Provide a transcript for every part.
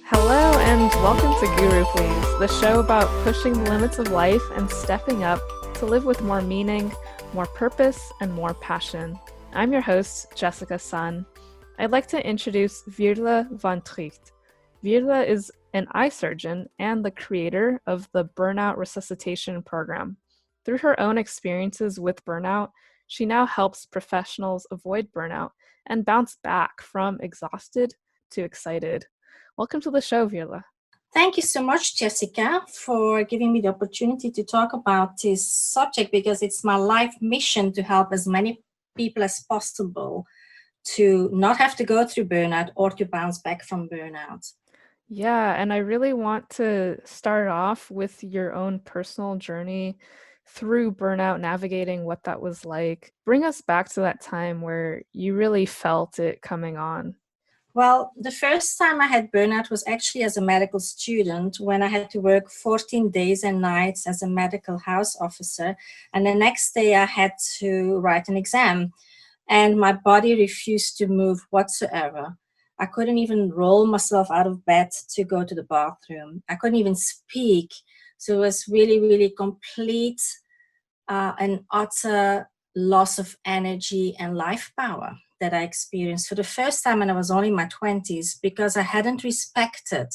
Hello and welcome to Guru Please, the show about pushing the limits of life and stepping up to live with more meaning, more purpose, and more passion. I'm your host, Jessica Sun. I'd like to introduce Veerle Van Tricht. Veerle is an eye surgeon and the creator of the Burnout Resuscitation Program. Through her own experiences with burnout, she now helps professionals avoid burnout and bounce back from exhausted to excited. Welcome to the show, Veerle. Thank you so much, Jessica, for giving me the opportunity to talk about this subject because it's my life mission to help as many people as possible to not have to go through burnout or to bounce back from burnout. Yeah, and I really want to start off with your own personal journey through burnout, navigating what that was like. Bring us back to that time where you really felt it coming on. Well, the first time I had burnout was actually as a medical student when I had to work 14 days and nights as a medical house officer. And the next day I had to write an exam. And my body refused to move whatsoever. I couldn't even roll myself out of bed to go to the bathroom. I couldn't even speak. So it was really, really complete and utter loss of energy and life power that I experienced for the first time when I was only in my 20s because I hadn't respected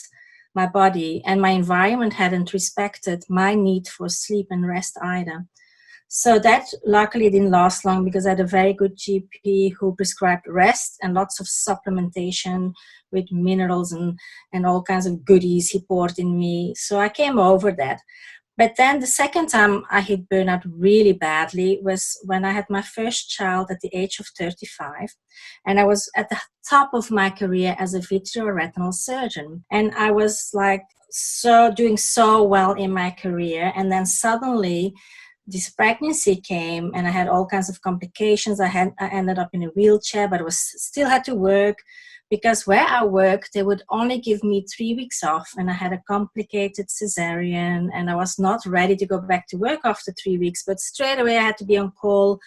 my body and my environment hadn't respected my need for sleep and rest either. So that luckily didn't last long because I had a very good GP who prescribed rest and lots of supplementation with minerals and all kinds of goodies he poured in me. So I came over that. But then the second time I hit burnout really badly was when I had my first child at the age of 35. And I was at the top of my career as a vitreoretinal surgeon. And I was like doing so well in my career. And then suddenly this pregnancy came and I had all kinds of complications. I ended up in a wheelchair, but I still had to work because where I worked, they would only give me 3 weeks off and I had a complicated cesarean and I was not ready to go back to work after 3 weeks, but straight away I had to be on call,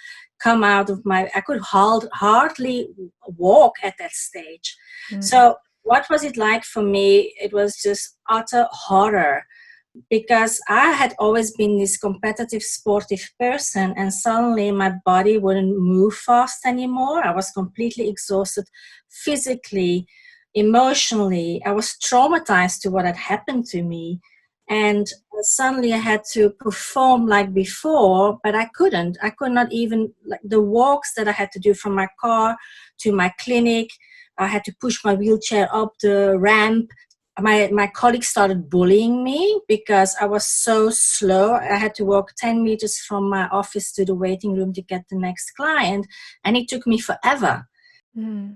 come out of I could hardly walk at that stage. Mm-hmm. So what was it like for me? It was just utter horror. Because I had always been this competitive, sportive person, and suddenly my body wouldn't move fast anymore. I was completely exhausted physically, emotionally. I was traumatized to what had happened to me. And suddenly I had to perform like before, but I couldn't. I could not even, like the walks that I had to do from my car to my clinic, I had to push my wheelchair up the ramp. My colleagues started bullying me because I was so slow. I had to walk 10 meters from my office to the waiting room to get the next client, and it took me forever. Mm.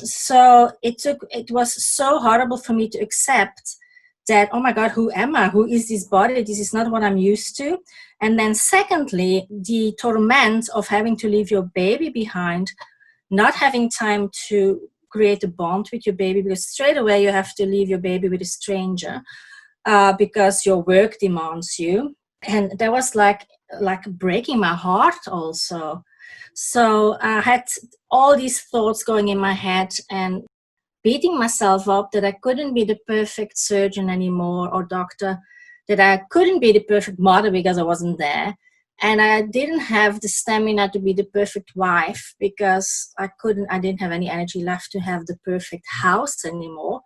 So it was so horrible for me to accept that, oh my God, who am I? Who is this body? This is not what I'm used to. And then secondly, the torment of having to leave your baby behind, not having time to create a bond with your baby because straight away you have to leave your baby with a stranger because your work demands you. And that was like breaking my heart also. So I had all these thoughts going in my head and beating myself up that I couldn't be the perfect surgeon anymore or doctor, that I couldn't be the perfect mother because I wasn't there. And I didn't have the stamina to be the perfect wife because I didn't have any energy left to have the perfect house anymore.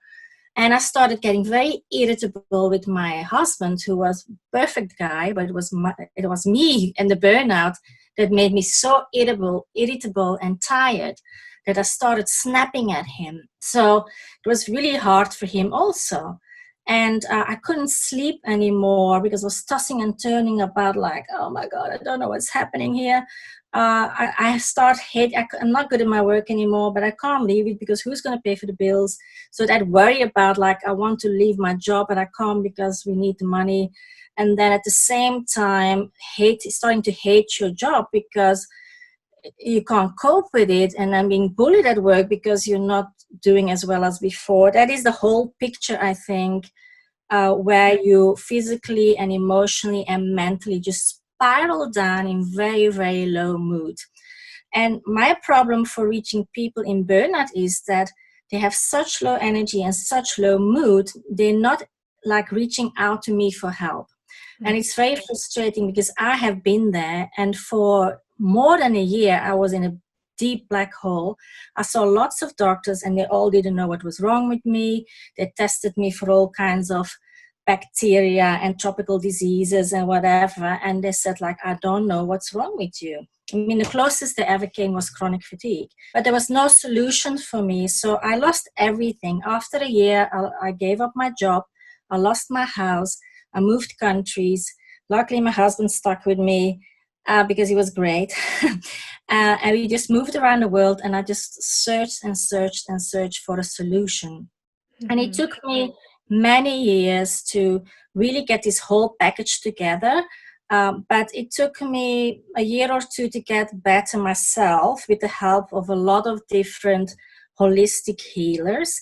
And I started getting very irritable with my husband, who was a perfect guy, but it was me and the burnout that made me so irritable and tired that I started snapping at him. So it was really hard for him also. And I couldn't sleep anymore because I was tossing and turning about like, oh my God, I don't know what's happening here. I'm not good at my work anymore, but I can't leave it because who's going to pay for the bills? So that worry about like, I want to leave my job, but I can't because we need the money. And then at the same time, starting to hate your job because you can't cope with it, and I'm being bullied at work because you're not doing as well as before. That is the whole picture, I think, where you physically and emotionally and mentally just spiral down in very, very low mood. And my problem for reaching people in burnout is that they have such low energy and such low mood, they're not like reaching out to me for help. And it's very frustrating because I have been there, and for more than a year, I was in a deep black hole. I saw lots of doctors and they all didn't know what was wrong with me. They tested me for all kinds of bacteria and tropical diseases and whatever. And they said, like, I don't know what's wrong with you. I mean, the closest they ever came was chronic fatigue. But there was no solution for me. So I lost everything. After a year, I gave up my job. I lost my house. I moved countries. Luckily, my husband stuck with me because he was great. And we just moved around the world, and I just searched and searched and searched for a solution. And it took me many years to really get this whole package together. But it took me a year or two to get better myself with the help of a lot of different holistic healers.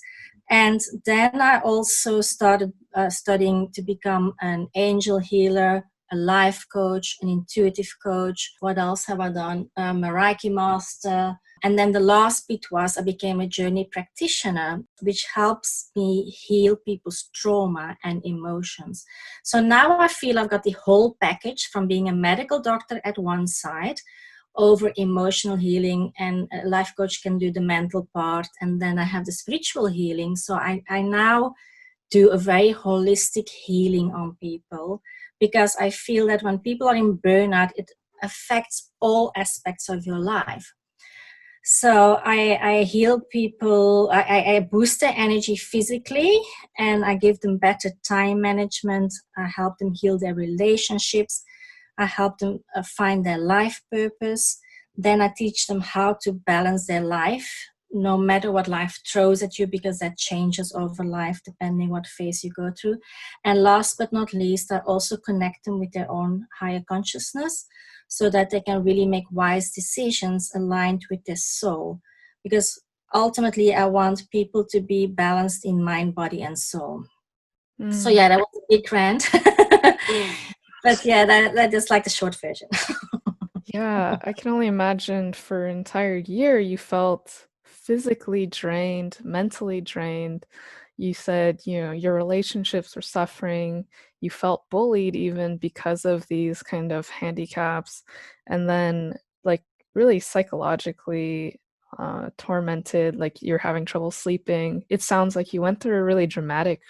And then I also started studying to become an angel healer, a life coach, an intuitive coach. What else have I done? A Reiki master. And then the last bit was I became a journey practitioner, which helps me heal people's trauma and emotions. So now I feel I've got the whole package, from being a medical doctor at one side over emotional healing, and a life coach can do the mental part. And then I have the spiritual healing. So I now do a very holistic healing on people, because I feel that when people are in burnout, it affects all aspects of your life. So I heal people, I boost their energy physically, and I give them better time management. I help them heal their relationships. I help them find their life purpose. Then I teach them how to balance their life, no matter what life throws at you, because that changes over life depending what phase you go through. And last but not least, I also connect them with their own higher consciousness, so that they can really make wise decisions aligned with their soul. Because ultimately, I want people to be balanced in mind, body, and soul. So yeah, that was a big rant. But yeah, that is like the short version. Yeah, I can only imagine for an entire year you felt physically drained, mentally drained. You said, your relationships were suffering. You felt bullied even because of these kind of handicaps. And then, like, really psychologically tormented, like you're having trouble sleeping. It sounds like you went through a really dramatic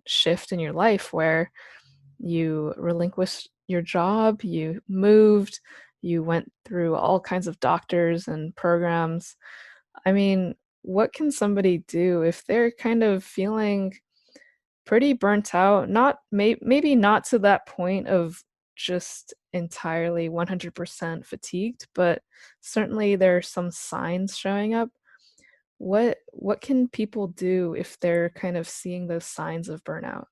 shift in your life where you relinquished your job, you moved, you went through all kinds of doctors and programs. I mean, what can somebody do if they're kind of feeling pretty burnt out? Not maybe not to that point of just entirely 100% fatigued, but certainly there are some signs showing up. What can people do if they're kind of seeing those signs of burnout?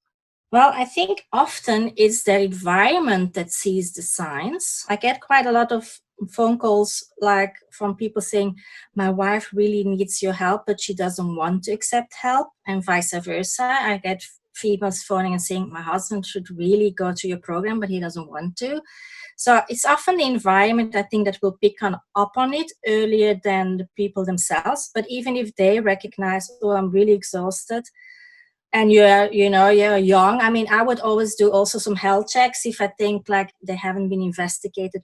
Well, I think often it's the environment that sees the signs. I get quite a lot of phone calls, like from people saying, my wife really needs your help, but she doesn't want to accept help, and vice versa. I get females phoning and saying, my husband should really go to your program, but he doesn't want to. So it's often the environment, I think, that will pick up on it earlier than the people themselves. But even if they recognize, oh, I'm really exhausted, and you're young, I mean, I would always do also some health checks if I think like they haven't been investigated,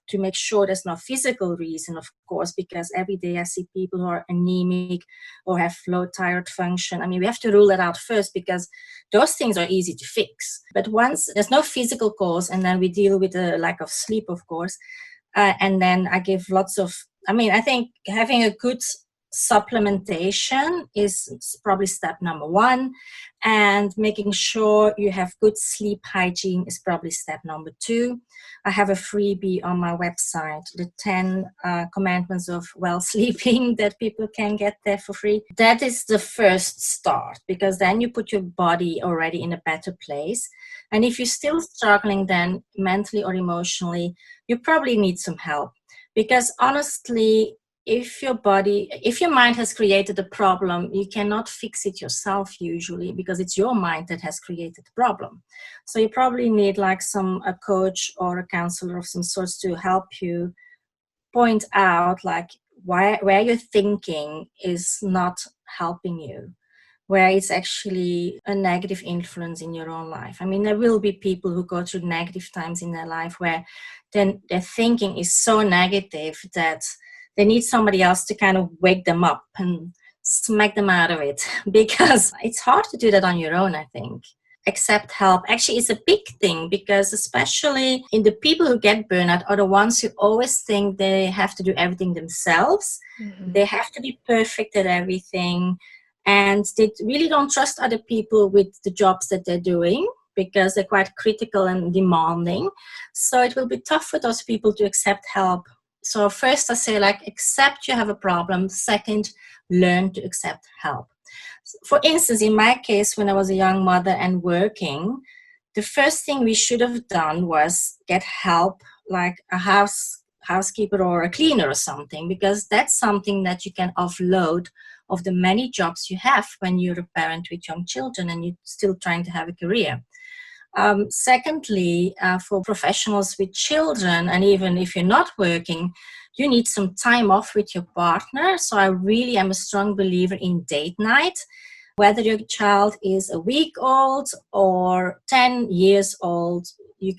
to make sure there's no physical reason, of course, because every day I see people who are anemic or have low thyroid function. I mean, we have to rule that out first, because those things are easy to fix. But once there's no physical cause, and then we deal with the lack of sleep, of course, and then I give lots of, I think having a good supplementation is probably step number one, and making sure you have good sleep hygiene is probably step number two. I have a freebie on my website, the 10 commandments of well sleeping, that people can get there for free. That is the first start, because then you put your body already in a better place. And if you're still struggling then mentally or emotionally, you probably need some help, because honestly, if your mind has created a problem, you cannot fix it yourself usually, because it's your mind that has created the problem. So you probably need like a coach or a counselor of some sorts to help you point out like where your thinking is not helping you, where it's actually a negative influence in your own life. I mean, there will be people who go through negative times in their life where then their thinking is so negative that they need somebody else to kind of wake them up and smack them out of it, because it's hard to do that on your own, I think. Accept help actually is a big thing, because especially in the people who get burnout are the ones who always think they have to do everything themselves. They have to be perfect at everything, and they really don't trust other people with the jobs that they're doing, because they're quite critical and demanding. So it will be tough for those people to accept help. So first I say, like, accept you have a problem. Second, learn to accept help. For instance, in my case, when I was a young mother and working, the first thing we should have done was get help, like a housekeeper or a cleaner or something, because that's something that you can offload of the many jobs you have when you're a parent with young children and you're still trying to have a career. Secondly, for professionals with children, and even if you're not working, you need some time off with your partner. So I really am a strong believer in date night. Whether your child is a week old or 10 years old, you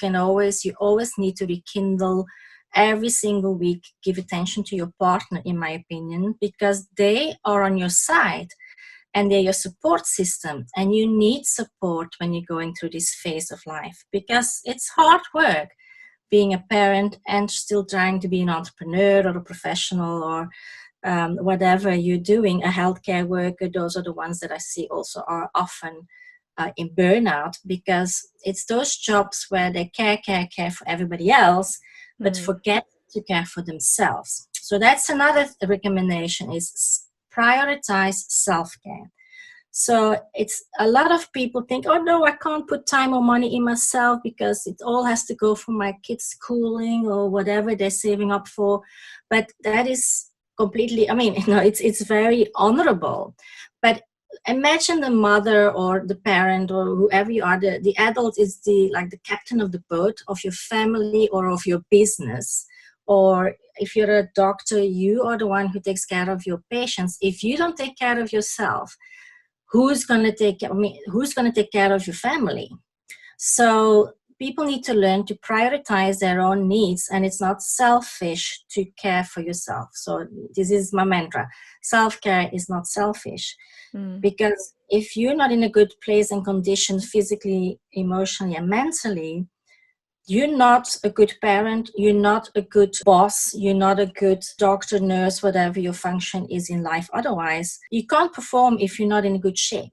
always need to rekindle every single week. Give attention to your partner, in my opinion, because they are on your side and they're your support system. And you need support when you're going through this phase of life, because it's hard work being a parent and still trying to be an entrepreneur or a professional or whatever you're doing, a healthcare worker. Those are the ones that I see also are often in burnout, because it's those jobs where they care for everybody else, but forget to care for themselves. So that's another recommendation, is prioritize self-care. So it's a lot of people think, oh no, I can't put time or money in myself because it all has to go for my kids' schooling or whatever they're saving up for. But that is completely, I mean, it's very honorable. But imagine the mother or the parent or whoever you are, the adult is the captain of the boat of your family or of your business. Or if you're a doctor, you are the one who takes care of your patients. If you don't take care of yourself, who's going to take care of your family? So people need to learn to prioritize their own needs, and it's not selfish to care for yourself. So this is my mantra. Self-care is not selfish. Because if you're not in a good place and condition physically, emotionally, and mentally, you're not a good parent, you're not a good boss, you're not a good doctor, nurse, whatever your function is in life. Otherwise, you can't perform if you're not in good shape.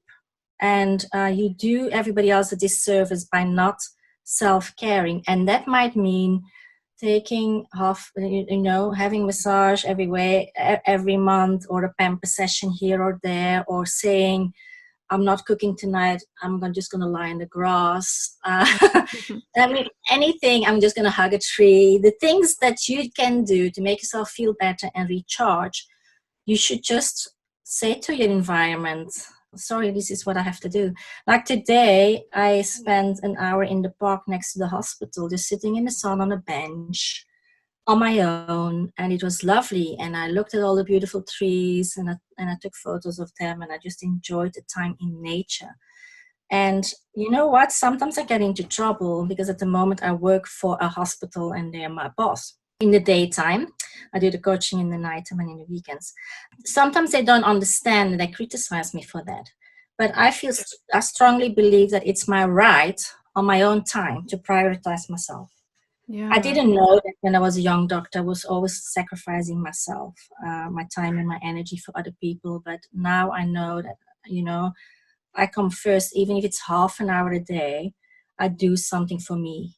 And you do everybody else a disservice by not self-caring. And that might mean taking having massage every month, or a pamper session here or there, or saying, I'm not cooking tonight, I'm just going to lie in the grass. I mean, anything, I'm just going to hug a tree. The things that you can do to make yourself feel better and recharge, you should just say to your environment, sorry, this is what I have to do. Like today, I spent an hour in the park next to the hospital, just sitting in the sun on a bench on my own, and it was lovely. And I looked at all the beautiful trees, and I took photos of them, and I just enjoyed the time in nature. And you know what? Sometimes I get into trouble because at the moment I work for a hospital and they're my boss. In the daytime, I do the coaching in the nighttime and in the weekends. Sometimes they don't understand and they criticize me for that. But I strongly believe that it's my right on my own time to prioritize myself. Yeah. I didn't know that when I was a young doctor, I was always sacrificing myself, my time and my energy for other people. But now I know that, I come first, even if it's half an hour a day, I do something for me.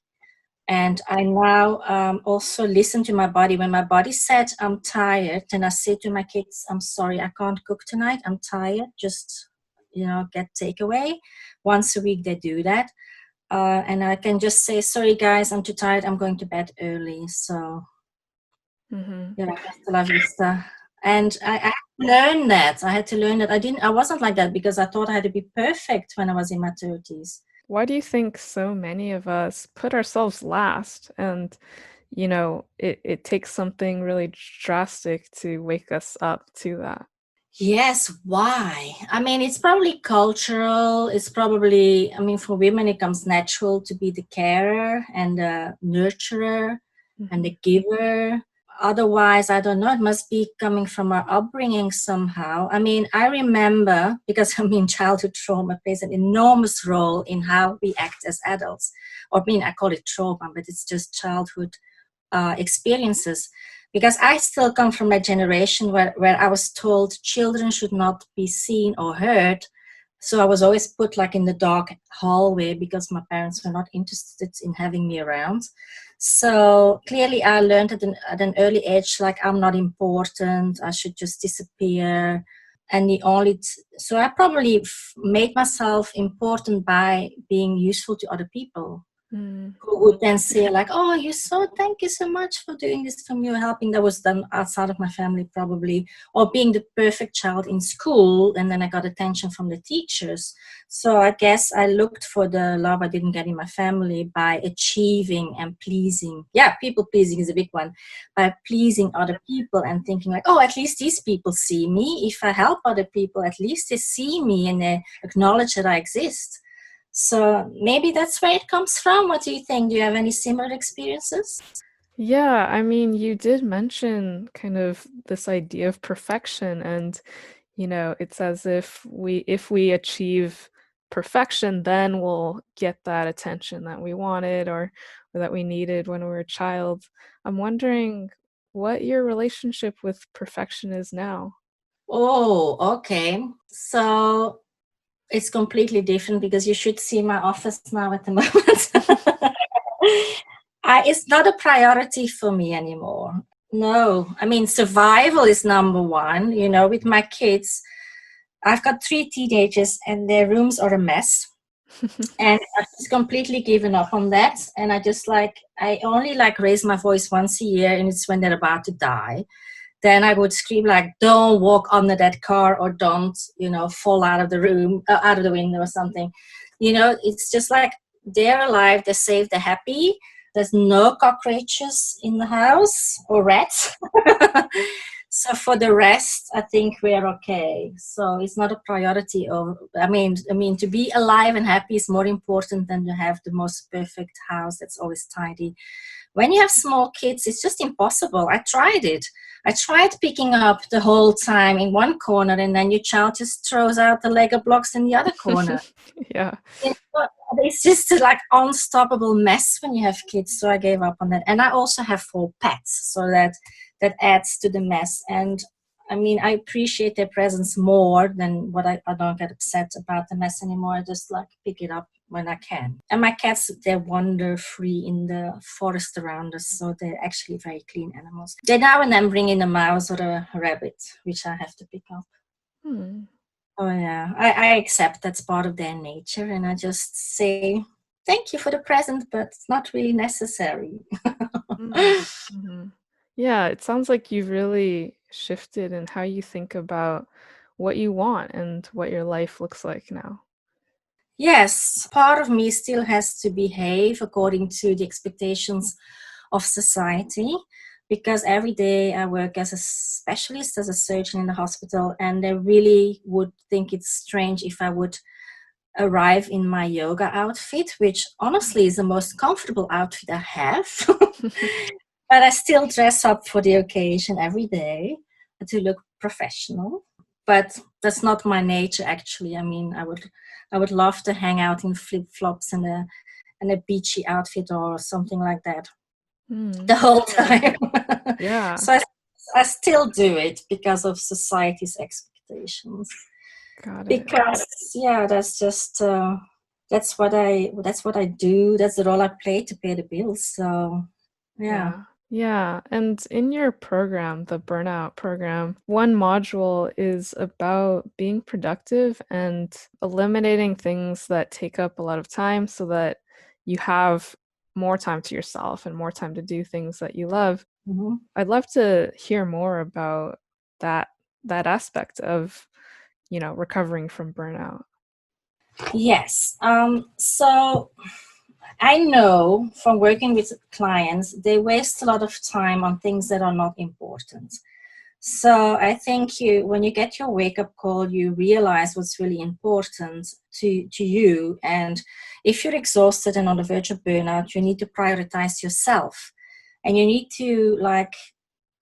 And I now also listen to my body. When my body said I'm tired, then I say to my kids, I'm sorry, I can't cook tonight. I'm tired. Just, get takeaway. Once a week they do that. And I can just say, sorry guys, I'm too tired. I'm going to bed early. So, hasta la vista. And I had to learn that. I wasn't like that because I thought I had to be perfect when I was in my 30s. Why do you think so many of us put ourselves last? And, it takes something really drastic to wake us up to that. Yes, why? I mean, it's probably cultural. It's probably, I mean, for women, it comes natural to be the carer and the nurturer and the giver. Otherwise, I don't know. It must be coming from our upbringing somehow. I mean, I remember, because I mean, childhood trauma plays an enormous role in how we act as adults. Or, I mean, I call it trauma, but it's just childhood experiences, because I still come from a generation where I was told children should not be seen or heard. So I was always put like in the dark hallway because my parents were not interested in having me around. So clearly I learned at an early age, like I'm not important, I should just disappear. And so I probably made myself important by being useful to other people. Who would then say like, oh, thank you so much for doing this for me, or helping. That was done outside of my family probably, or being the perfect child in school, and then I got attention from the teachers. So I guess I looked for the love I didn't get in my family by achieving and pleasing. Yeah, people pleasing is a big one. By pleasing other people and thinking like, oh, at least these people see me. If I help other people, at least they see me and they acknowledge that I exist. So maybe that's where it comes from. What do you think? Do you have any similar experiences? Yeah, I mean, you did mention kind of this idea of perfection, and it's as if we achieve perfection, then we'll get that attention that we wanted or that we needed when we were a child. I'm wondering what your relationship with perfection is now. Oh, okay. So it's completely different because you should see my office now at the moment. It's not a priority for me anymore. No, I mean, survival is number one. You know, with my kids, I've got 3 teenagers and their rooms are a mess. And I've just completely given up on that. And I only like raise my voice once a year, and it's when they're about to die. Then I would scream like, don't walk under that car, or don't, fall out of the room, out of the window or something. It's just like they're alive, they're safe, they're happy. There's no cockroaches in the house or rats. So for the rest, I think we're okay. So it's not a priority I mean, to be alive and happy is more important than to have the most perfect house that's always tidy. When you have small kids, it's just impossible. I tried it. I tried picking up the whole time in one corner, and then your child just throws out the Lego blocks in the other corner. Yeah. It's just like unstoppable mess when you have kids. So I gave up on that. And I also have 4 pets, so that adds to the mess. And I mean, I appreciate their presence more than what I don't get upset about the mess anymore. I just like pick it up when I can. And my cats, they wander free in the forest around us, so they're actually very clean animals. They now and then bring in a mouse or a rabbit, which I have to pick up. Hmm. Oh yeah, I accept that's part of their nature, and I just say thank you for the present, but it's not really necessary. Mm-hmm. Yeah, it sounds like you've really shifted in how you think about what you want and what your life looks like now. Yes, part of me still has to behave according to the expectations of society, because every day I work as a specialist, as a surgeon in the hospital, and they really would think it's strange if I would arrive in my yoga outfit, which honestly is the most comfortable outfit I have. But I still dress up for the occasion every day to look professional. But that's not my nature, actually. I mean, I would love to hang out in flip flops and a beachy outfit or something like that Mm, the whole time. yeah, So I still do it because of society's expectations. got it. Because yeah, that's just that's what I do. That's the role I play to pay the bills. So yeah. Yeah. Yeah. And in your program, the Burnout program, one module is about being productive and eliminating things that take up a lot of time so that you have more time to yourself and more time to do things that you love. Mhm. I'd love to hear more about that that aspect of, recovering from burnout. Yes. So I know from working with clients, they waste a lot of time on things that are not important. So I think when you get your wake-up call, you realize what's really important to you. And if you're exhausted and on the verge of burnout, you need to prioritize yourself. And you need to, like,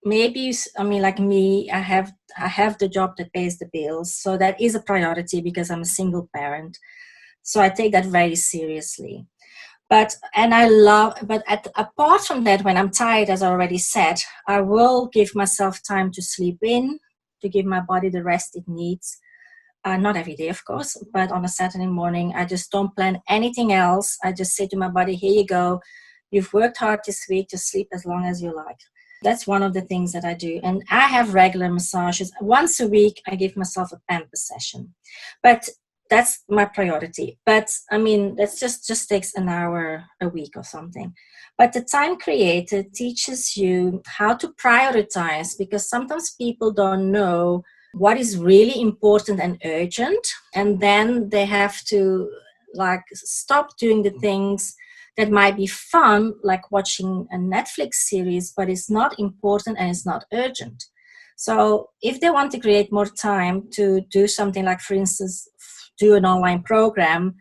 maybe, I mean, like me, I have the job that pays the bills. So that is a priority because I'm a single parent. So I take that very seriously. But apart from that, when I'm tired, as I already said, I will give myself time to sleep in, to give my body the rest it needs. Not every day, of course, but on a Saturday morning, I just don't plan anything else. I just say to my body, here you go. You've worked hard this week, just sleep as long as you like. That's one of the things that I do. And I have regular massages. Once a week, I give myself a pamper session. But that's my priority. But I mean, that's just takes an hour a week or something. But the time created teaches you how to prioritize, because sometimes people don't know what is really important and urgent, and then they have to like stop doing the things that might be fun, like watching a Netflix series, but it's not important and it's not urgent. So if they want to create more time to do something like, for instance, do an online program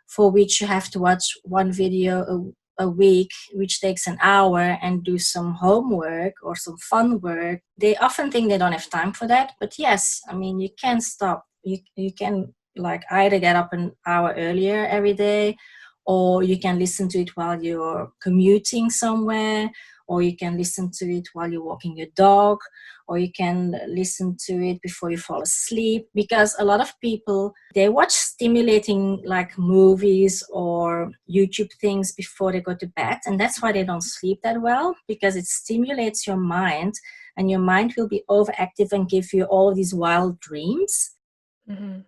for which you have to watch one video a week, which takes an hour, and do some homework or some fun work, they often think they don't have time for that. But yes, I mean, you can stop. You can like either get up an hour earlier every day, or you can listen to it while you're commuting somewhere, or you can listen to it while you're walking your dog, or you can listen to it before you fall asleep. Because a lot of people, they watch stimulating like movies or YouTube things before they go to bed, and that's why they don't sleep that well, because it stimulates your mind, and your mind will be overactive and give you all these wild dreams. Mm-hmm.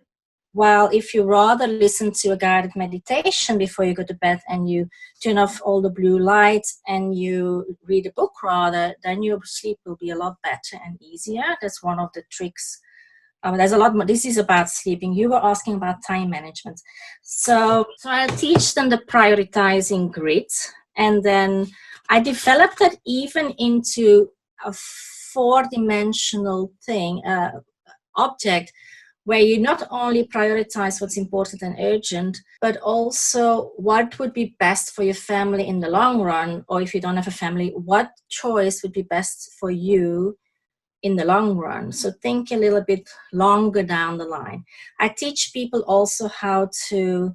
While if you rather listen to a guided meditation before you go to bed, and you turn off all the blue lights and you read a book rather, then your sleep will be a lot better and easier. That's one of the tricks. There's a lot more. This is about sleeping. You were asking about time management. So I teach them the prioritizing grid, and then I developed that even into a 4-dimensional thing, object, where you not only prioritize what's important and urgent, but also what would be best for your family in the long run, or if you don't have a family, what choice would be best for you in the long run. So think a little bit longer down the line. I teach people also how to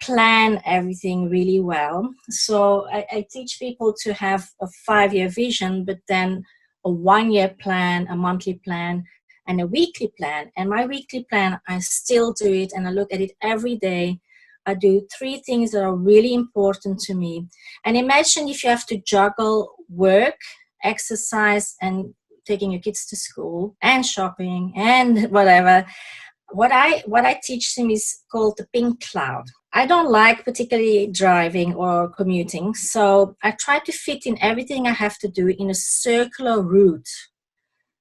plan everything really well. So I teach people to have a 5-year vision, but then a 1-year plan, a monthly plan, and a weekly plan. And my weekly plan, I still do it, and I look at it every day. I do 3 things that are really important to me. And imagine if you have to juggle work, exercise, and taking your kids to school, and shopping, and whatever. What I teach them is called the pink cloud. I don't like particularly driving or commuting, so I try to fit in everything I have to do in a circular route,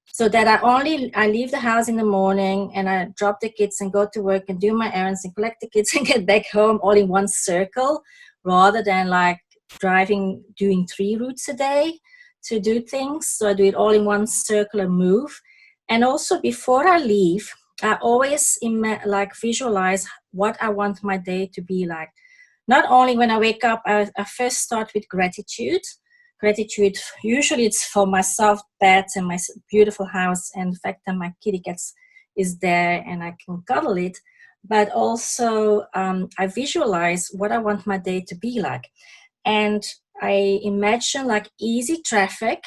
so that I leave the house in the morning and I drop the kids and go to work and do my errands and collect the kids and get back home all in one circle, rather than like doing 3 routes a day to do things. So I do it all in one circular move. And also before I leave, I always visualize what I want my day to be like. Not only when I wake up, I first start with gratitude. Gratitude, usually it's for my soft bed and my beautiful house, and the fact that my kitty cat is there and I can cuddle it. But also I visualize what I want my day to be like. And I imagine like easy traffic,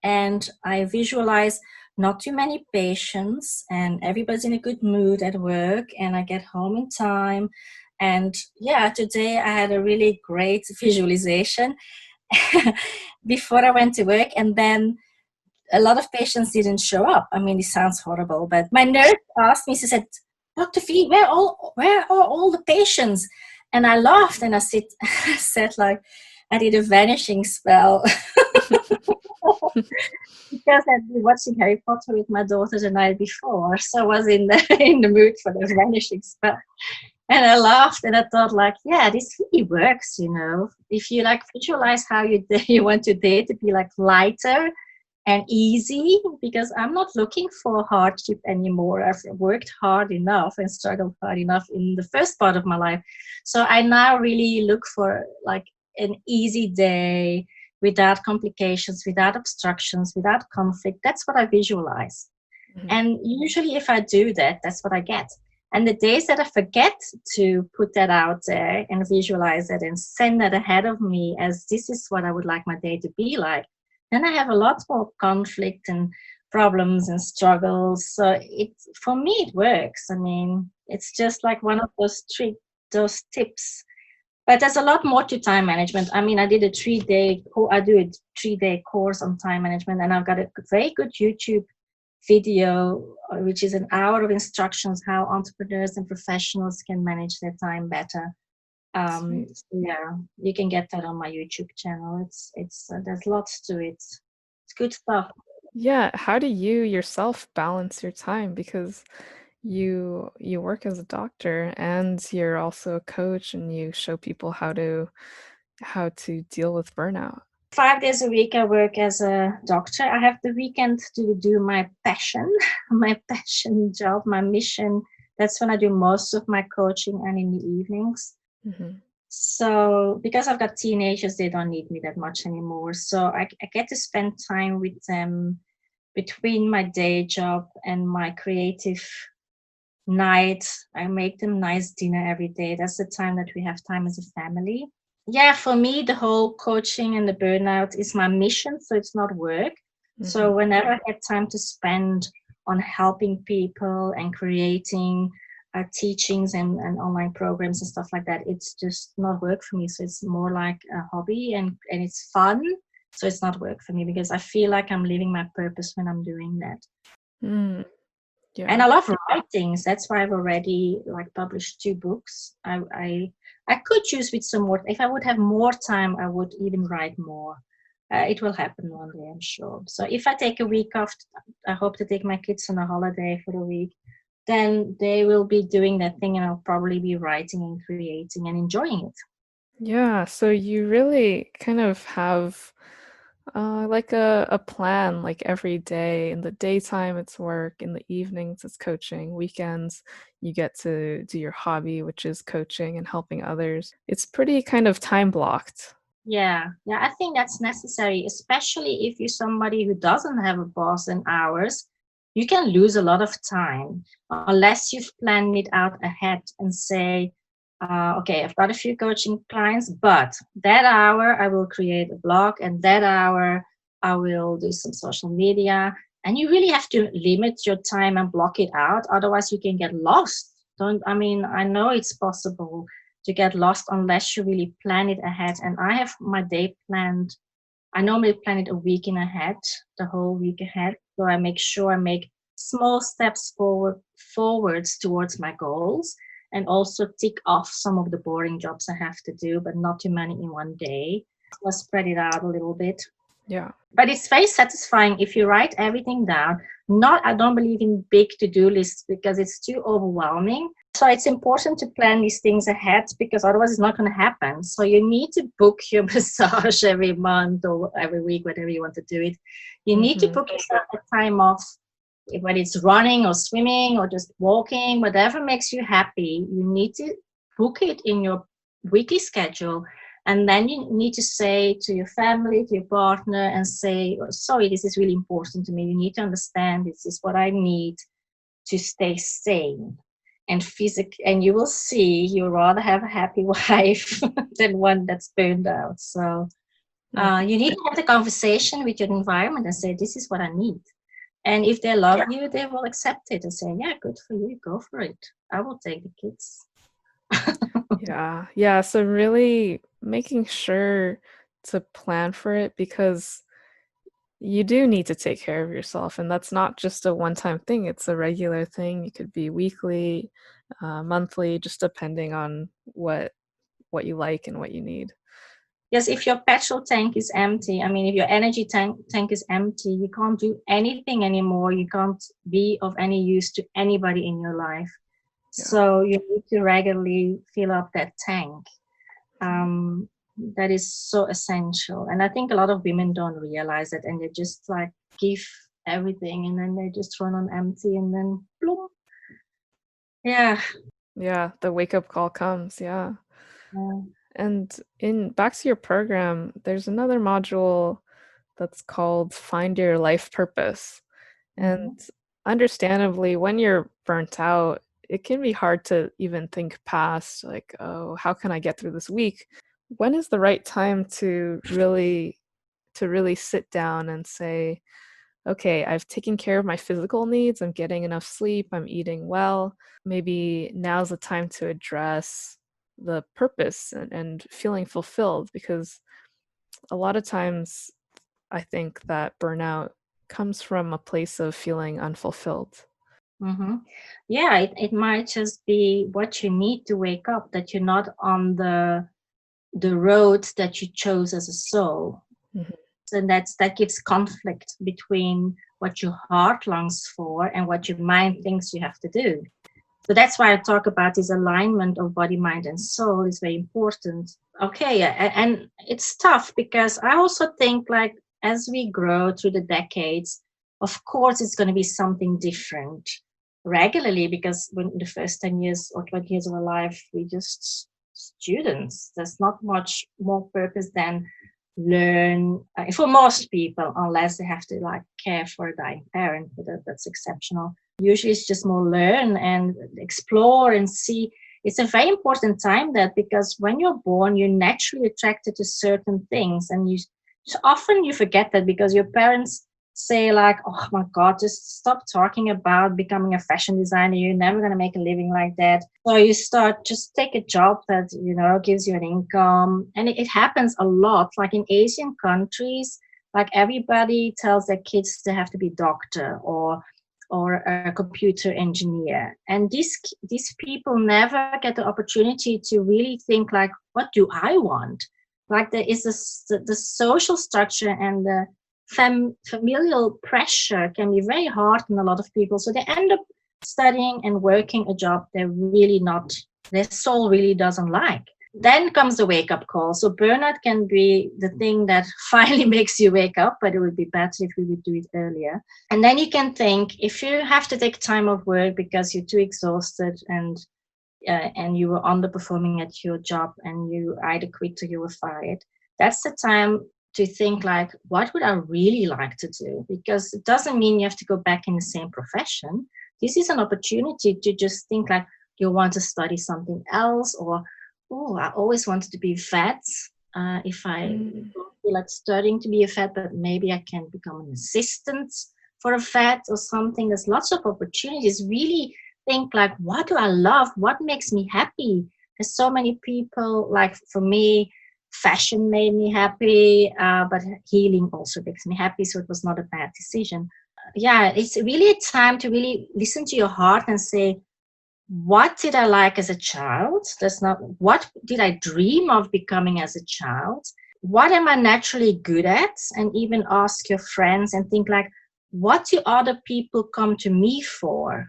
and I visualize not too many patients, and everybody's in a good mood at work, and I get home in time. And yeah, today I had a really great visualization before I went to work, and then a lot of patients didn't show up. I mean, it sounds horrible, but my nurse asked me, she said, Dr. Fee, where are all the patients? And I laughed, and I said like, I did a vanishing spell. Because I'd been watching Harry Potter with my daughter the night before, so I was in the mood for the vanishing spell. And I laughed and I thought like, yeah, this really works, if you like visualize how you want your day to be like lighter and easy, because I'm not looking for hardship anymore. I've worked hard enough and struggled hard enough in the first part of my life. So I now really look for like an easy day without complications, without obstructions, without conflict. That's what I visualize. Mhm. And usually if I do that, that's what I get. And the days that I forget to put that out there and visualize it and send that ahead of me as this is what I would like my day to be like, then I have a lot more conflict and problems and struggles. So for me it works. I mean, it's just like one of those tips. But there's a lot more to time management. I mean, I do a 3-day course on time management, and I've got a very good YouTube video, which is an hour of instructions how entrepreneurs and professionals can manage their time better. Sweet. So yeah, you can get that on my YouTube channel. It's there's lots to it. It's good stuff. Yeah, how do you yourself balance your time? Because you work as a doctor and you're also a coach and you show people how to deal with burnout. 5 days a week I work as a doctor. I have the weekend to do my passion, my passion job, my mission. That's when I do most of my coaching and in the evenings. Hmm. So because I've got teenagers, they don't need me that much anymore. So I get to spend time with them between my day job and my creative night. I make them nice dinner every day. That's the time that we have time as a family. Yeah, for me, the whole coaching and the burnout is my mission. So it's not work. So Hmm. whenever I get time to spend on helping people and creating teachings and online programs and stuff like that, it's just not work for me. So it's more like a hobby and it's fun. So it's not work for me because I feel like I'm living my purpose when I'm doing that. Mm, And yeah. I love writing. That's why I've already like published 2 books. I could choose with some more. If I would have more time, I would even write more. It will happen one day, I'm sure. So if I take a week off, I hope to take my kids on a holiday for a week. Then they will be doing that thing, and I'll probably be writing and creating and enjoying it. Yeah, so you really kind of have like a plan, like every day. In the daytime, it's work. In the evenings, it's coaching. Weekends, you get to do your hobby, which is coaching and helping others. It's pretty kind of time blocked. Yeah, I think that's necessary, especially if you're somebody who doesn't have a boss and hours. You can lose a lot of time unless you've planned it out ahead and say, okay, I've got a few coaching clients, but that hour I will create a blog, and that hour I will do some social media. And you really have to limit your time and block it out. Otherwise, you can get lost. I mean, I know it's possible to get lost unless you really plan it ahead. And I have my day planned. I normally plan it a week in ahead, the whole week ahead. So I make sure I make small steps forwards towards my goals, and also tick off some of the boring jobs I have to do, but not too many in one day. So I spread it out a little bit. Yeah. But it's very satisfying if you write everything down. I don't believe in big to-do lists because it's too overwhelming. So it's important to plan these things ahead because otherwise it's not going to happen. So you need to book your massage every month or every week, whatever you want to do it. You need to Hmm. book yourself a time off, whether it's running or swimming or just walking, whatever makes you happy. You need to book it in your weekly schedule. And then you need to say to your family, to your partner, and say, "Oh, sorry, this is really important to me. You need to understand this is what I need to stay sane and physical." And you will see you rather have a happy wife than one that's burned out. So Hmm. you need to have the conversation with your environment and say, this is what I need. And if they love you, they will accept it and say, yeah, good for you. Go for it. I will take the kids. Yeah. Yeah. So really making sure to plan for it because you do need to take care of yourself, and that's not just a one-time thing. It's a regular thing. It could be weekly, monthly, just depending on what you like and what you need. Yes, if your petrol tank is empty, I mean, if your energy tank is empty, you can't do anything anymore. You can't be of any use to anybody in your life. So you need to regularly fill up that tank. That is so essential. And I think a lot of women don't realize it, and they just like give everything and then they just run on empty and then bloom. Yeah. Yeah, the wake up call comes. Yeah. Yeah. And in back to your program, there's another module that's called Find Your Life Purpose. And understandably, when you're burnt out, it can be hard to even think past, like, oh, how can I get through this week? When is the right time to really sit down and say, okay, I've taken care of my physical needs, I'm getting enough sleep, I'm eating well. Maybe now's the time to address the purpose and feeling fulfilled, because a lot of times I think that burnout comes from a place of feeling unfulfilled. Yeah, it might just be what you need to wake up, that you're not on the road that you chose as a soul. Mhm. And that gives conflict between what your heart longs for and what your mind thinks you have to do. So that's why I talk about this alignment of body, mind, and soul is very important. Okay, and it's tough because I also think like as we grow through the decades, of course it's going to be something different regularly, because when the first 10 years or 20 years of our life, we just students. There's not much more purpose than learn for most people, unless they have to like care for a dying parent, but that's exceptional. Usually it's just more learn and explore and see. It's a very important time, that because when you're born you're naturally attracted to certain things, and you so often you forget that because your parents say like, oh my god, just stop talking about becoming a fashion designer, you're never going to make a living like that. So you start, just take a job that gives you an income. And it happens a lot, like in Asian countries, like everybody tells their kids they have to be doctor or a computer engineer, and these people never get the opportunity to really think like, what do I want? Like there is the social structure and the familial pressure can be very hard on a lot of people, so they end up studying and working a job their soul really doesn't like. Then comes the wake up call. So burnout can be the thing that finally makes you wake up, but it would be better if we would do it earlier. And then you can think, if you have to take time off work because you're too exhausted and you were underperforming at your job and you either quit or you were fired, that's the time to think like, what would I really like to do? Because it doesn't mean you have to go back in the same profession. This is an opportunity to just think like, you want to study something else, or oh, I always wanted to be a vet. If I don't feel like studying to be a vet, but maybe I can become an assistant for a vet or something. There's lots of opportunities. Really think like, what do I love? What makes me happy? There's so many people, like for me, fashion made me happy, but healing also makes me happy. So it was not a bad decision. Yeah, it's really a time to really listen to your heart and say, what did I like as a child? That's not what did I dream of becoming as a child? What am I naturally good at? And even ask your friends and think like, what do other people come to me for?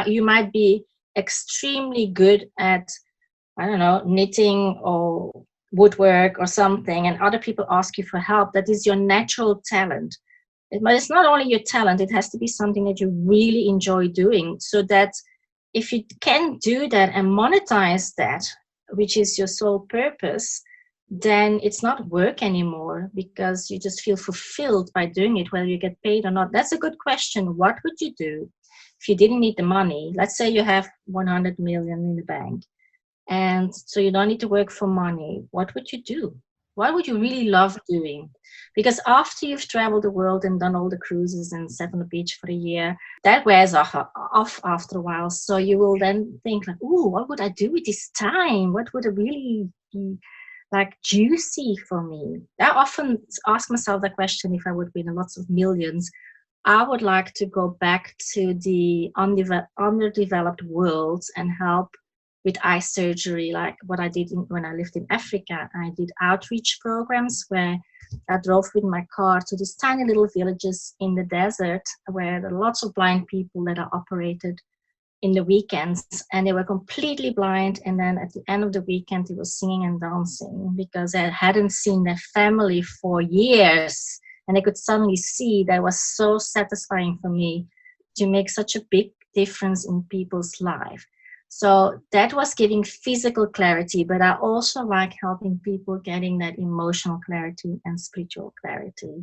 You might be extremely good at, I don't know, knitting or woodwork or something, and other people ask you for help. That is your natural talent. But it's not only your talent, it has to be something that you really enjoy doing, so that if you can do that and monetize that, which is your sole purpose, then it's not work anymore, because you just feel fulfilled by doing it, whether you get paid or not. That's a good question. What would you do if you didn't need the money? Let's say you have 100 million in the bank, and so you don't need to work for money. What would you do? What would you really love doing? Because after you've traveled the world and done all the cruises and sat on the beach for a year, that wears off after a while. So you will then think like, ooh, what would I do with this time? What would really be like juicy for me? I often ask myself that question. If I would win lots of millions, I would like to go back to the underdeveloped worlds and help with eye surgery, like what I did when I lived in Africa. I did outreach programs where I drove with my car to these tiny little villages in the desert where there are lots of blind people that are operated in the weekends, and they were completely blind. And then at the end of the weekend, they were singing and dancing because they hadn't seen their family for years. And they could suddenly see that. Was so satisfying for me to make such a big difference in people's life. So that was giving physical clarity, but I also like helping people getting that emotional clarity and spiritual clarity,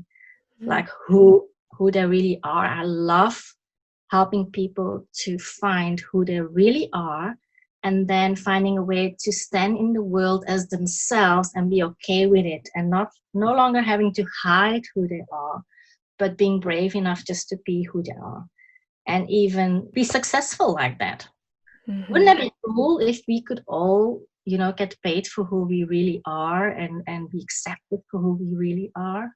like who they really are. I love helping people to find who they really are, and then finding a way to stand in the world as themselves and be okay with it, and no longer having to hide who they are, but being brave enough just to be who they are and even be successful like that. Wouldn't that be cool if we could all, get paid for who we really are and be accepted for who we really are?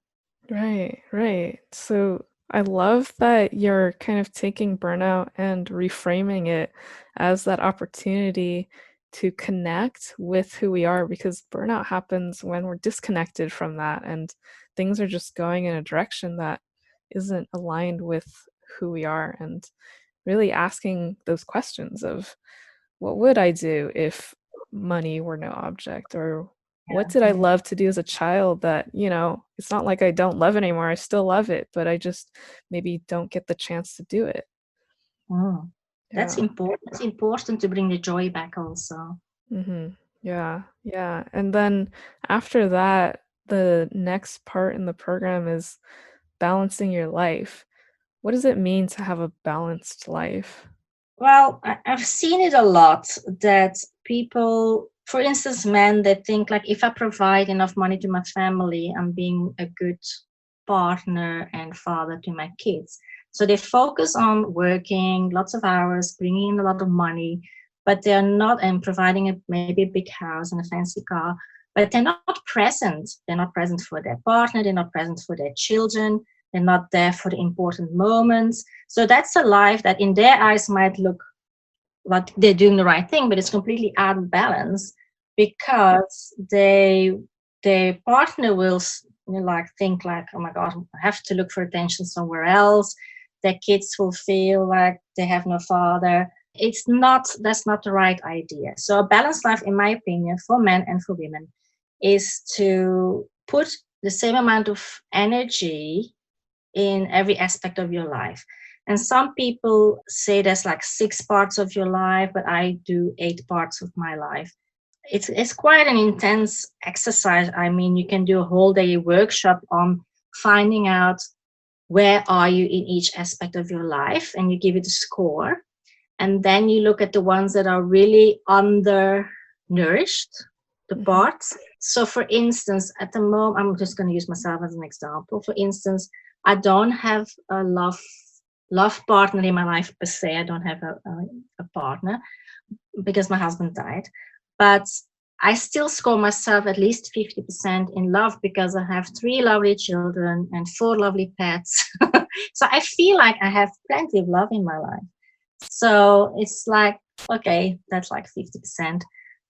Right, right. So I love that you're kind of taking burnout and reframing it as that opportunity to connect with who we are, because burnout happens when we're disconnected from that and things are just going in a direction that isn't aligned with who we are, and really asking those questions of what would I do if money were no object? Or what did I Yeah. love to do as a child that, it's not like I don't love it anymore. I still love it, but I just maybe don't get the chance to do it. Mm. That's Yeah. important. It's important to bring the joy back also. Yeah. Yeah. And then after that, the next part in the program is balancing your life. What does it mean to have a balanced life? Well, I've seen it a lot that people, for instance, men, they think like, if I provide enough money to my family, I'm being a good partner and father to my kids. So they focus on working lots of hours, bringing in a lot of money, but they're not, and providing maybe a big house and a fancy car, but they're not present. They're not present for their partner. They're not present for their children. They're not there for the important moments. So that's a life that in their eyes might look like they're doing the right thing, but it's completely out of balance because their partner will like think like, oh my God, I have to look for attention somewhere else. Their kids will feel like they have no father. That's not the right idea. So a balanced life, in my opinion, for men and for women, is to put the same amount of energy in every aspect of your life. And some people say there's like 6 parts of your life, but I do 8 parts of my life. It's quite an intense exercise. I mean, you can do a whole day workshop on finding out where are you in each aspect of your life, and you give it a score. And then you look at the ones that are really undernourished, the parts. So for instance, at the moment, I'm just going to use myself as an example. For instance, I don't have a love partner in my life per se. I don't have a partner because my husband died. But I still score myself at least 50% in love because I have 3 lovely children and 4 lovely pets. So I feel like I have plenty of love in my life. So it's like, okay, that's like 50%.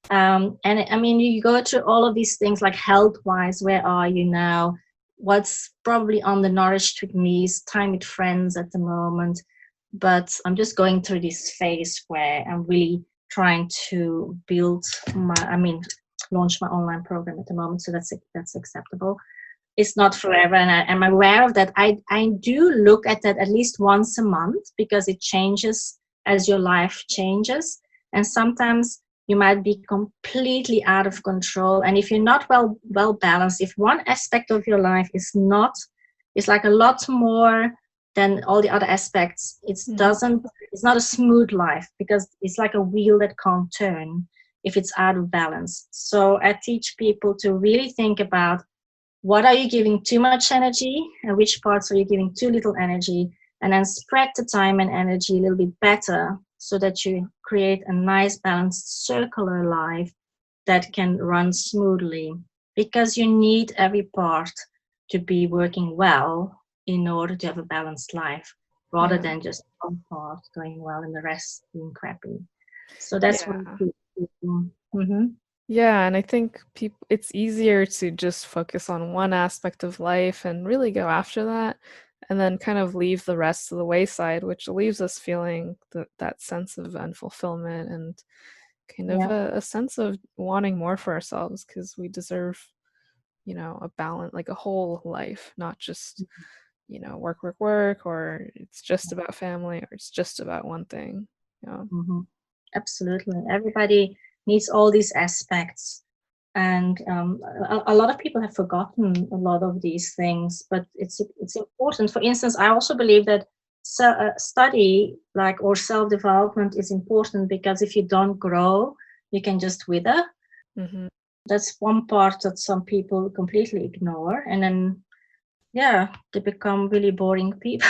And I mean, you go through all of these things like health-wise, where are you now? What's probably undernourished with me is time with friends at the moment. But I'm just going through this phase where I'm really trying to launch my online program at the moment. So that's acceptable. It's not forever, and I'm aware of that. I do look at that at least once a month because it changes as your life changes. And sometimes you might be completely out of control. And if you're not well balanced, if one aspect of your life is like a lot more than all the other aspects, it's not a smooth life because it's like a wheel that can't turn if it's out of balance. So I teach people to really think about, what are you giving too much energy and which parts are you giving too little energy, and then spread the time and energy a little bit better so that you create a nice balanced circular life that can run smoothly, because you need every part to be working well in order to have a balanced life, rather than just one part going well and the rest being crappy. So that's what I do. Yeah, and I think it's easier to just focus on one aspect of life and really go after that. and then kind of leave the rest to the wayside, which leaves us feeling that sense of unfulfillment and kind of Yeah. a sense of wanting more for ourselves, because we deserve, a balance, like a whole life, not just, work, work, work, or it's just about family, or it's just about one thing. Mm-hmm. Absolutely. Everybody needs all these aspects. And a lot of people have forgotten a lot of these things, but it's important. For instance, I also believe that study or self-development is important, because if you don't grow, you can just wither. Mm-hmm. That's one part that some people completely ignore, and then they become really boring people.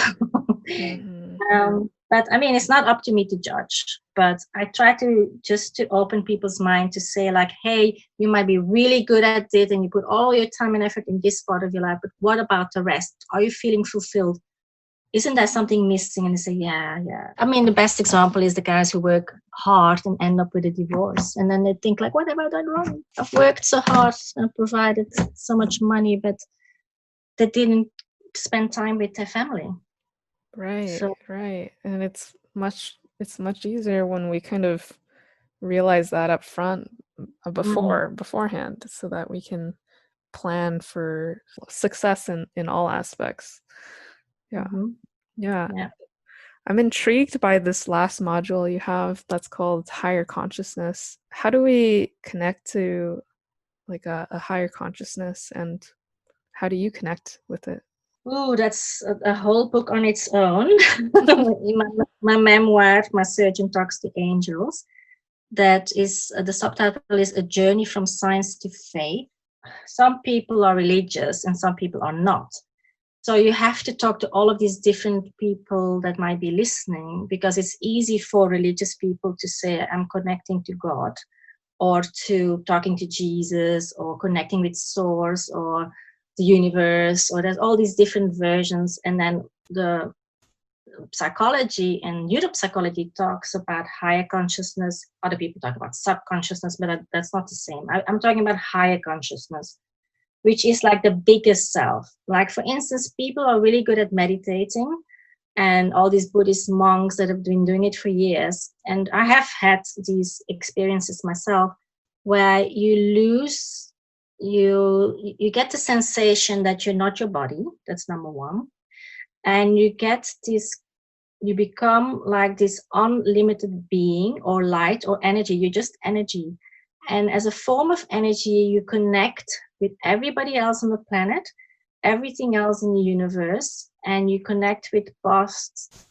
Mm-hmm. But I mean, it's not up to me to judge, but I try to just to open people's mind to say, like, hey, you might be really good at it and you put all your time and effort in this part of your life, but what about the rest? Are you feeling fulfilled? Isn't there something missing? And they say, yeah. I mean, the best example is the guys who work hard and end up with a divorce. And then they think, like, what have I done wrong? I've worked so hard and provided so much money, but they didn't spend time with their family. Right, So, right. And it's much easier when we kind of realize that up front, beforehand, so that we can plan for success in all aspects. Yeah. mhm, Yeah. yeah. I'm intrigued by this last module you have that's called higher consciousness. How do we connect to like a higher consciousness, and how do you connect with it? Ooh, that's a whole book on its own. In my memoir, My Surgeon Talks to Angels, that is, the subtitle is A Journey from Science to Faith. Some people are religious and some people are not. So you have to talk to all of these different people that might be listening, because it's easy for religious people to say, I'm connecting to God, or to talking to Jesus, or connecting with Source, or the universe, or there's all these different versions. And then the psychology and neuropsychology talks about higher consciousness. Other people talk about subconsciousness, but that's not the same. I'm talking about higher consciousness, which is like the biggest self. Like, for instance, people are really good at meditating, and all these Buddhist monks that have been doing it for years. And I have had these experiences myself, where you get the sensation that you're not your body. That's number one. And you become like this unlimited being, or light, or energy. You're just energy. And as a form of energy, you connect with everybody else on the planet, everything else in the universe, and you connect with past,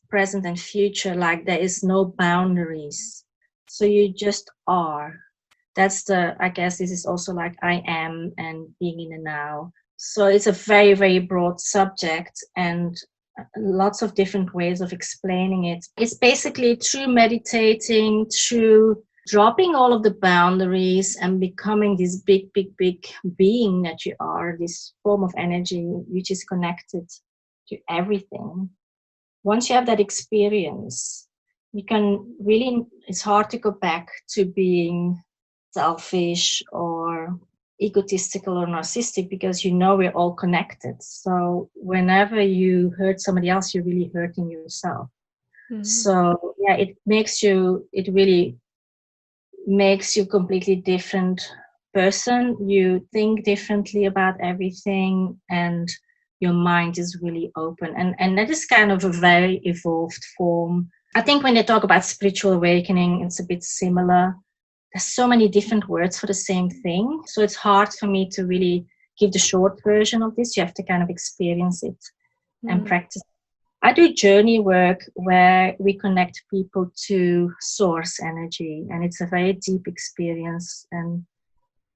present, and future. Like, there is no boundaries. So you just are. I guess this is also like I am and being in the now. So it's a very, very broad subject, and lots of different ways of explaining it. It's basically through meditating, through dropping all of the boundaries and becoming this big, big, big being that you are, this form of energy which is connected to everything. Once you have that experience, you can really, it's hard to go back to being selfish or egotistical or narcissistic, because we're all connected. So whenever you hurt somebody else, you're really hurting yourself. Mm-hmm. So it really makes you a completely different person. You think differently about everything, and your mind is really open. And that is kind of a very evolved form. I think when they talk about spiritual awakening, it's a bit similar. There's so many different words for the same thing. So it's hard for me to really give the short version of this. You have to kind of experience it and practice. I do journey work where we connect people to source energy, and it's a very deep experience, and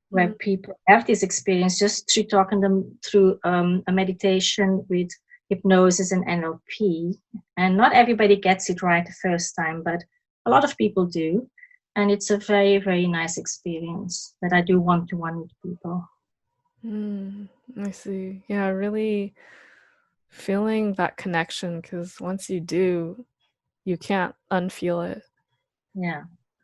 where people have this experience just through talking them through a meditation with hypnosis and NLP. And not everybody gets it right the first time, but a lot of people do. And it's a very, very nice experience that I do one-to-one with people. I see. Yeah, really feeling that connection, because once you do, you can't unfeel it. Yeah.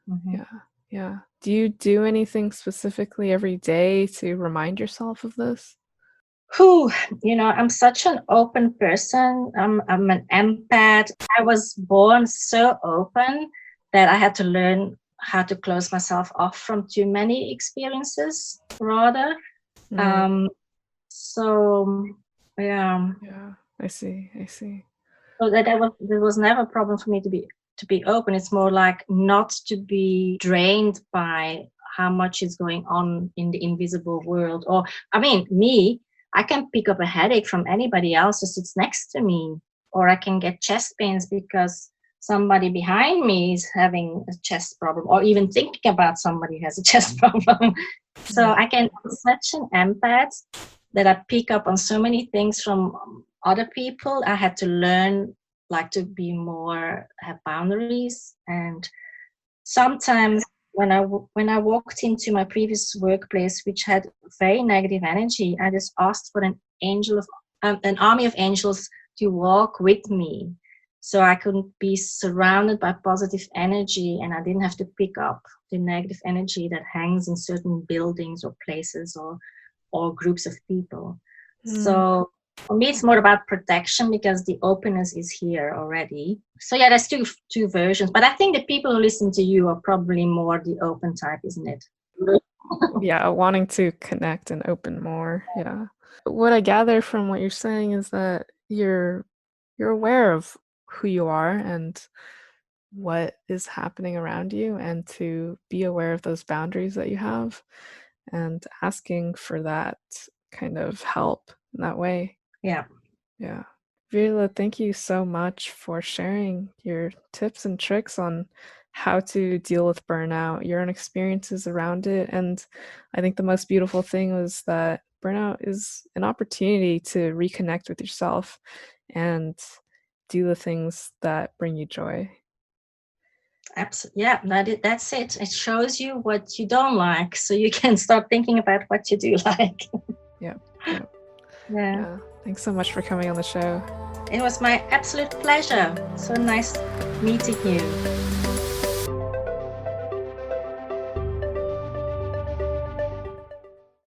Mm-hmm. Yeah. Do you do anything specifically every day to remind yourself of this? Whew, I'm such an open person. I'm an empath. I was born so open that I had to learn how to close myself off from too many experiences, rather. Mm, Um, so, yeah. yeah, I see. So there was never a problem for me to be open. It's more like not to be drained by how much is going on in the invisible world. Or I mean, I can pick up a headache from anybody else who sits next to me, or I can get chest pains because somebody behind me is having a chest problem, or even thinking about somebody who has a chest problem. So I'm such an empath that I pick up on so many things from other people. I had to learn like to be more, have boundaries. And sometimes when I walked into my previous workplace, which had very negative energy, I just asked for an army of angels to walk with me, so I could be surrounded by positive energy, and I didn't have to pick up the negative energy that hangs in certain buildings or places or groups of people. So for me, it's more about protection because the openness is here already. So yeah, there's two versions. But I think the people who listen to you are probably more the open type, isn't it? Yeah, wanting to connect and open more. Yeah. What I gather from what you're saying is that you're aware of who you are and what is happening around you, and to be aware of those boundaries that you have and asking for that kind of help in that way. Yeah. Yeah. Veerle, thank you so much for sharing your tips and tricks on how to deal with burnout, your own experiences around it. And I think the most beautiful thing was that burnout is an opportunity to reconnect with yourself and do the things that bring you joy. Absolutely. Yeah, that's it. It shows you what you don't like, so you can start thinking about what you do like. Yeah. Yeah. Yeah. Yeah. Thanks so much for coming on the show. It was my absolute pleasure. So nice meeting you.